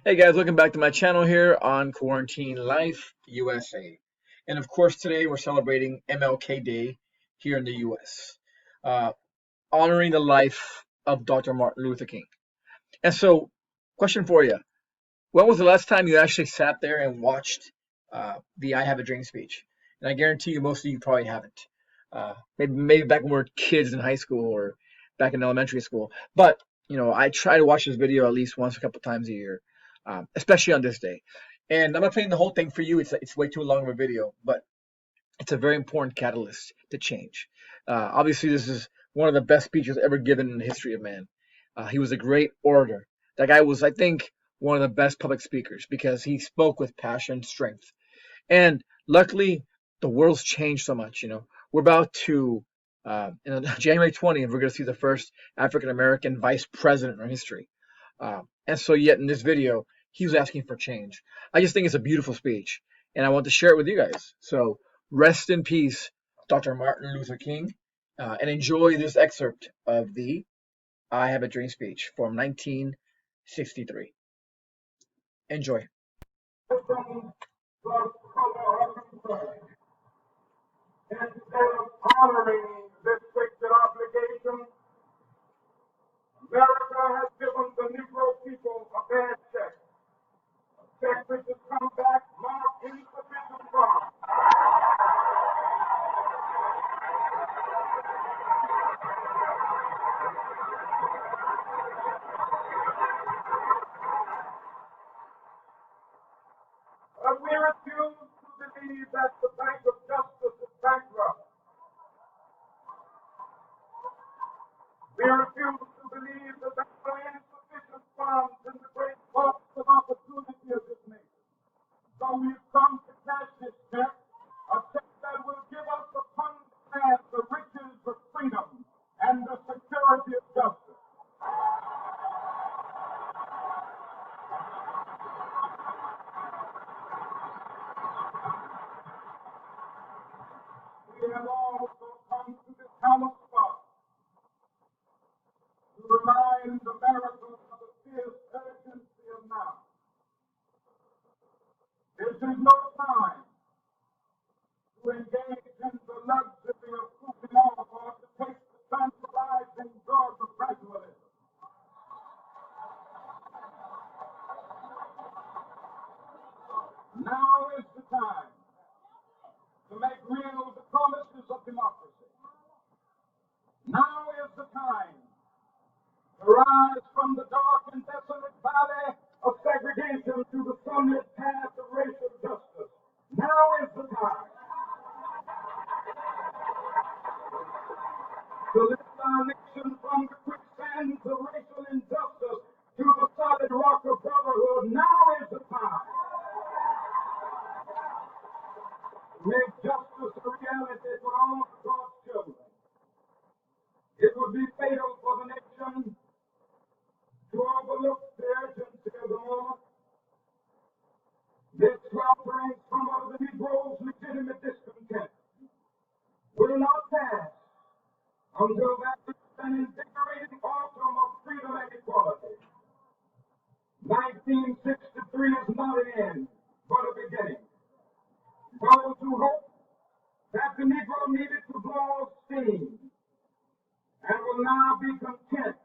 Hey guys, welcome back to my channel here on Quarantine Life USA. And of course, today we're celebrating MLK Day here in the US, uh, honoring the life of Dr. Martin Luther King. And so, question for you: when was the last time you actually sat there and watched the "I Have a Dream" speech? And I guarantee you, most of you probably haven't. Maybe back when we were kids in high school or back in elementary school. But I try to watch this video at least once, a couple times a year, especially on this day. And I'm not playing the whole thing for you. It's way too long of a video, but it's a very important catalyst to change. Obviously, this is one of the best speeches ever given in the history of man. He was a great orator. That guy was, I think, one of the best public speakers because he spoke with passion, strength, and luckily, the world's changed so much. We're about to, January 20th, we're going to see the first African American vice president in our history. And so, yet in this video, he was asking for change. I just think it's a beautiful speech, and I want to share it with you guys. So, rest in peace, Dr. Martin Luther King, and enjoy this excerpt of the "I Have a Dream" speech from 1963. Enjoy. Instead of honoring this sacred obligation, America has given the Negro people a bad check. A check which has come back marked insufficient funds. But we refuse to believe that the Bank of Justice is bankrupt. We refuse to believe that there are insufficient funds in the great vaults of opportunity of this nation. So we've come to cash this check, a check that will give us upon demand the riches of freedom and the security of justice. We have also come to this hallowed spot to remind America of the fierce urgency of now. This is no time to engage in the luxury of cooling off or to take the tranquilizing drug of gradualism. Now is the time to make real the promises of democracy. Now is the time to rise from the dark and desolate valley of segregation to the sunlit path of racial justice. Now is the time to lift our nation from the quicksands of racial injustice to the solid rock of brotherhood. Now is the time to make justice a reality for all of God's children. It would be fatal for the nation to overlook the urgency of the moment. This sweltering some of the Negro's legitimate discontent will not pass until that is an invigorating autumn of freedom and equality. 1963 is not an end, but a beginning. Those who hope that the Negro needed to blow off steam and will now be content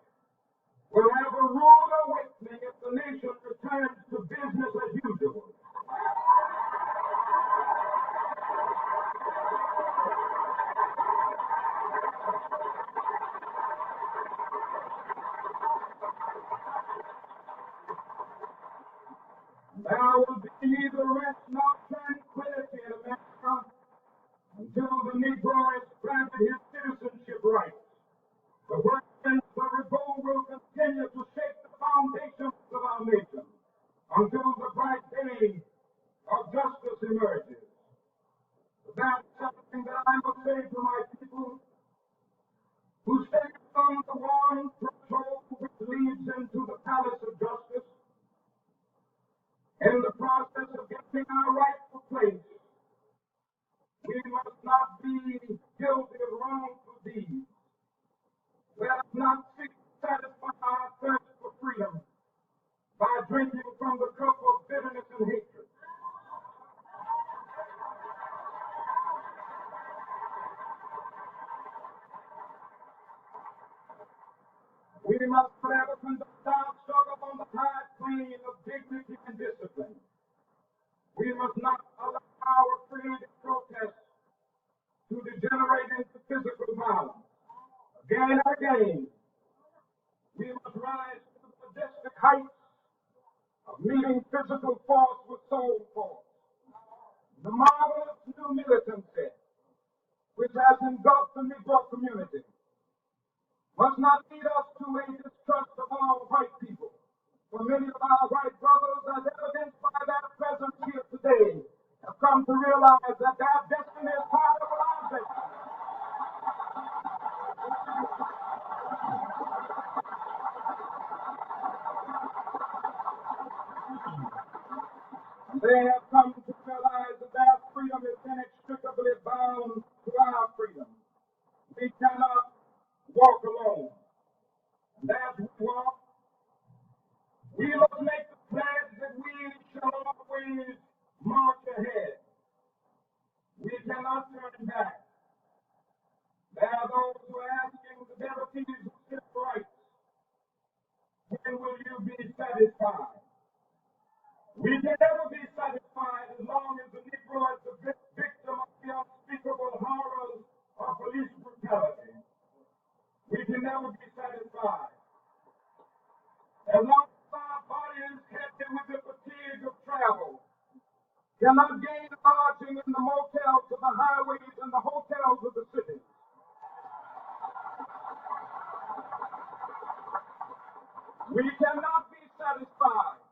will have a rude awakening if the nation returns to business as usual. There will be neither rest nor tranquility in America until the Negro has granted his citizenship rights. The work against the revolt will continue to shake the foundations of our nation until the bright day of justice emerges. That's something that I must say to my people who stand on the one threshold which leads into the palace of justice. In the process of getting our rightful place, we must not be guilty of wrongful deeds. Let us not seek to satisfy our thirst for freedom by drinking from the cup of bitterness and hatred. We must forever conduct our struggle on the high plane of dignity and discipline. We must not allow our creative protest to degenerate into physical violence. Again and again, we must rise to the majestic heights of meeting physical force with soul force. The marvelous new militancy which has engulfed the Negro community must not lead us to a distrust of all white people. For many of our white brothers, as evidenced by their presence here today, have come to realize that their destiny is part of our destiny. They have come to realize that their freedom is inextricably bound to our freedom. We cannot walk alone. And as we walk, we must make the pledge that we shall always march ahead. We cannot turn back. There are those who are asking the devotees of civil rights, when will you be satisfied? We can never be satisfied as long as the Negro is the victim of the unspeakable horrors of police brutality. We can never be satisfied. As long as our body is heavy with the fatigue of travel, cannot gain lodging in the motels of the highways and the hotels of the city. We cannot be satisfied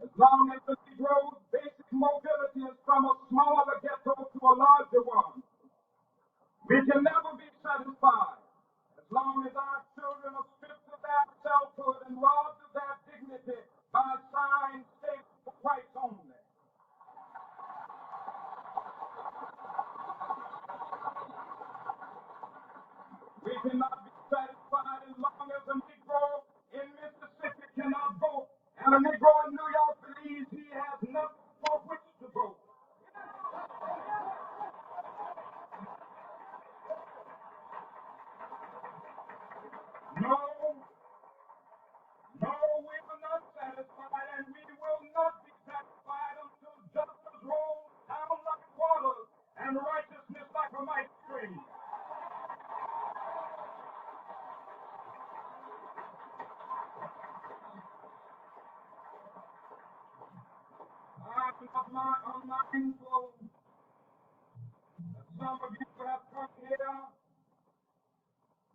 as long as the Negro's basic mobility is from a smaller ghetto to a larger one. We can never be satisfied as long as our children are stripped of their selfhood and robbed of their dignity by signs stated for whites only. We cannot be satisfied as long as a Negro in Mississippi cannot vote and a Negro in New York believes he has nothing for which to vote. No, we are not satisfied, and we will not be satisfied until justice rolls down like water and righteousness like a mighty stream. I'm mindful that some of you have come here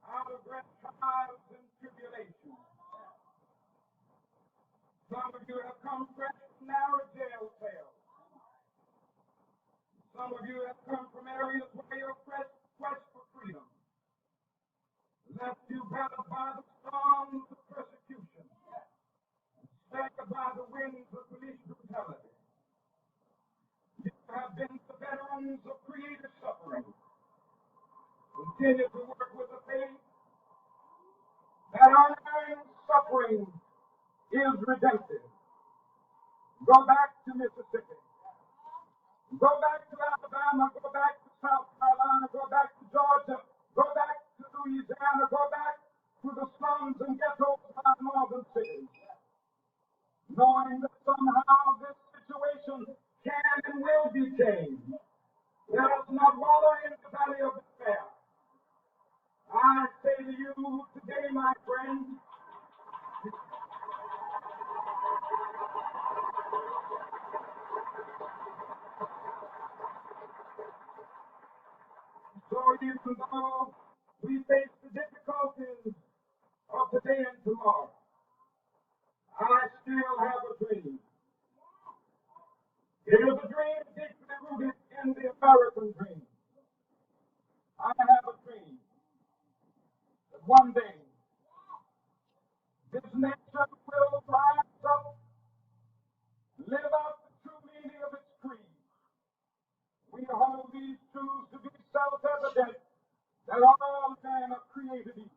out of great trials and tribulations. Some of you have come fresh from narrow jail cells. Some of you have come from areas where your quest for freedom left you battered by the storms of persecution, staggered by the winds of police brutality. You have been the veterans of creative suffering. Continue to work with the faith that unearned suffering is redemptive. Go back to Mississippi. Go back to Alabama. Go back to South Carolina. Go back to Georgia. Go back to Louisiana. Go back to the slums and ghettos of our northern cities. Knowing that somehow this situation can and will be changed. Let us not wallow in the valley of despair. I say to you today, my friends, so even though we face the difficulties of today and tomorrow, I still have a dream. It is a dream deeply rooted in the American dream. I have a dream that one day this nation will rise up, live out the true meaning of its creed. We hold these truths to be self-evident that all men are created equal.